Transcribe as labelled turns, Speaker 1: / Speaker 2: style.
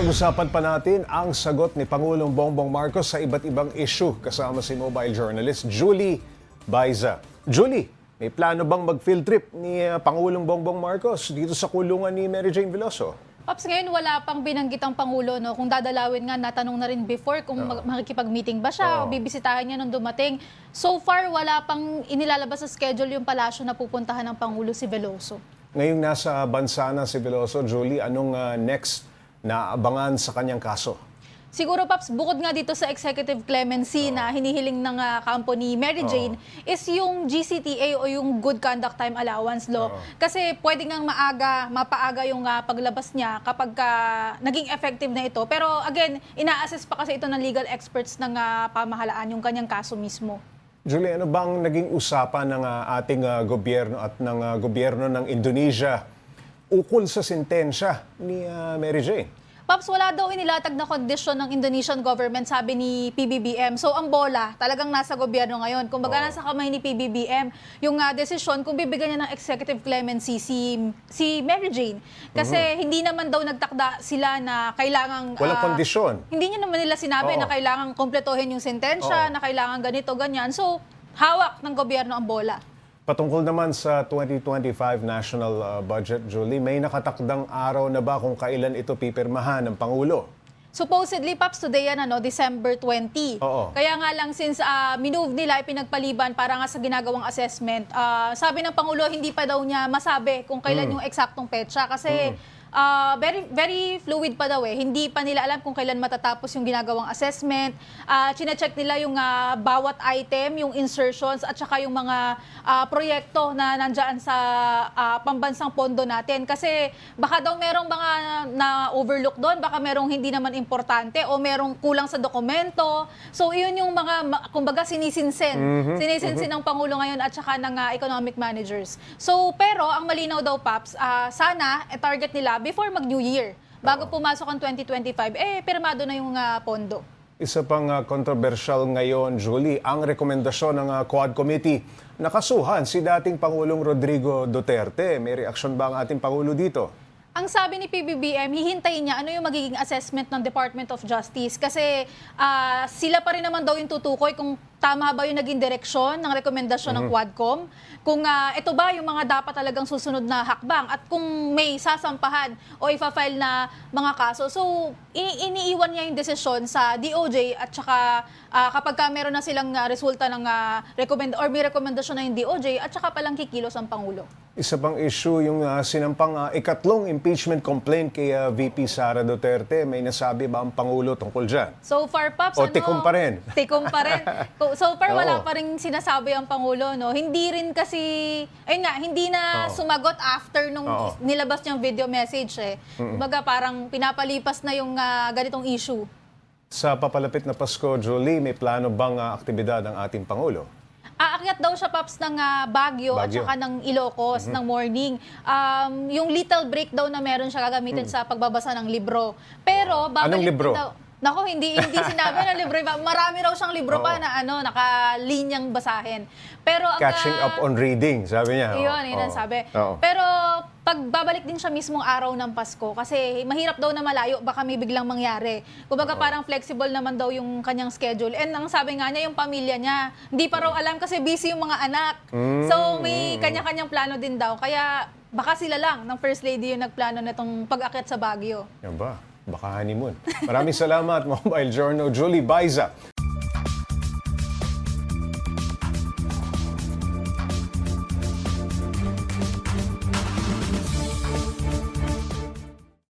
Speaker 1: Pag-usapan pa natin ang sagot ni Pangulong Bongbong Marcos sa iba't ibang issue kasama si mobile journalist Julie Baiza. Julie, may plano bang mag-field trip ni Pangulong Bongbong Marcos dito sa kulungan ni Mary Jane Veloso?
Speaker 2: Pops, ngayon wala pang binanggit ang Pangulo, no? Kung dadalawin nga, natanong na rin before kung makikipag-meeting ba siya o bibisitahin niya nung dumating. So far, wala pang inilalabas sa schedule yung palasyo na pupuntahan ng Pangulo si Veloso.
Speaker 1: Ngayong nasa bansa na si Veloso, Julie, anong next na abangan sa kanyang kaso?
Speaker 2: Siguro, Paps, bukod nga dito sa executive clemency na hinihiling ng kampo ni Mary Jane, is yung GCTA o yung Good Conduct Time Allowance Law. Kasi pwede ngang mapaaga yung paglabas niya kapag naging effective na ito. Pero again, ina-assess pa kasi ito ng legal experts ng pamahalaan, yung kanyang kaso mismo.
Speaker 1: Julie, ano bang naging usapan ng ating gobyerno at ng gobyerno ng Indonesia ukol sa sentensya ni Mary Jane?
Speaker 2: Paps, wala daw inilatag na kondisyon ng Indonesian government, sabi ni PBBM. So, ang bola talagang nasa gobyerno ngayon. Kumbaga nasa kamay ni PBBM yung desisyon kung bibigyan niya ng executive clemency si Mary Jane. Kasi hindi naman daw nagtakda sila na kailangang...
Speaker 1: Walang kondisyon.
Speaker 2: Hindi niya naman nila sinabi na kailangang kompletohin yung sentensya, na kailangan ganito, ganyan. So, hawak ng gobyerno ang bola.
Speaker 1: Patungkol naman sa 2025 national budget, Julie, may nakatakdang araw na ba kung kailan ito pipirmahan ng Pangulo?
Speaker 2: Supposedly, Paps, today yan, December 20. Kaya nga lang, since minove nila, pinagpaliban para nga sa ginagawang assessment, sabi ng Pangulo, hindi pa daw niya masabi kung kailan yung eksaktong petsa. Kasi very fluid pa daw eh. Hindi pa nila alam kung kailan matatapos yung ginagawang assessment. Chine-check nila yung bawat item, yung insertions, at saka yung mga proyekto na nandyan sa pambansang pondo natin. Kasi baka daw merong mga na-overlook doon, baka merong hindi naman importante o merong kulang sa dokumento. So, iyon yung mga, kumbaga, sinisinsin. Sinisinsin ng Pangulo ngayon at saka ng economic managers. So, pero ang malinaw daw, Paps, sana, target nila before mag-New Year, bago pumasok ang 2025, pirmado na yung pondo.
Speaker 1: Isa pang controversial ngayon, Julie, ang rekomendasyon ng Quad Committee. Nakasuhan si dating Pangulong Rodrigo Duterte. May reaksyon ba ang ating Pangulo dito?
Speaker 2: Ang sabi ni PBBM, hihintayin niya ano yung magiging assessment ng Department of Justice. Kasi sila pa rin naman daw yung tutukoy kung tama ba yung naging direksyon ng rekomendasyon ng Quadcom. Kung ito ba yung mga dapat talagang susunod na hakbang at kung may sasampahan o ifa-file na mga kaso. So, iniiwan niya yung desisyon sa DOJ at saka kapag meron na silang resulta ng may rekomendasyon na yung DOJ at saka palang kikilos ang Pangulo.
Speaker 1: Isa pang issue yung sinampang ikatlong impeachment complaint kay VP Sara Duterte. May nasabi ba ang Pangulo tungkol dyan?
Speaker 2: So far, Paps,
Speaker 1: O tikom pa rin?
Speaker 2: Tikom pa rin. So far, wala pa rin sinasabi ang Pangulo, no? Hindi rin kasi, ayun nga, hindi na sumagot after nung nilabas niyang video message eh. Kumbaga parang pinapalipas na yung ganitong issue.
Speaker 1: Sa papalapit na Pasko, Julie, may plano bang aktibidad ang ating Pangulo?
Speaker 2: Aakyat daw siya, Paps, ng Baguio at saka ng Ilocos ng morning. Yung little break daw na meron siya gagamitin sa pagbabasa ng libro. Pero babalik
Speaker 1: Anong libro?
Speaker 2: daw. Nako, hindi sinabi ng libro. Marami raw siyang libro pa na nakalinyang basahin. Pero
Speaker 1: Catching up on reading, sabi niya.
Speaker 2: Yun ang sabi. Pero pagbabalik din siya mismong araw ng Pasko kasi mahirap daw na malayo, baka may biglang mangyari. Kumbaga parang flexible naman daw yung kanyang schedule. And ang sabi nga niya, yung pamilya niya, hindi pa raw alam kasi busy yung mga anak. So may kanya-kanyang plano din daw. Kaya baka sila lang ng First Lady yung nagplano na itong pag-akyat sa Baguio.
Speaker 1: Yan ba? Baka honeymoon. Maraming salamat, Mobile Journal Julie Baiza.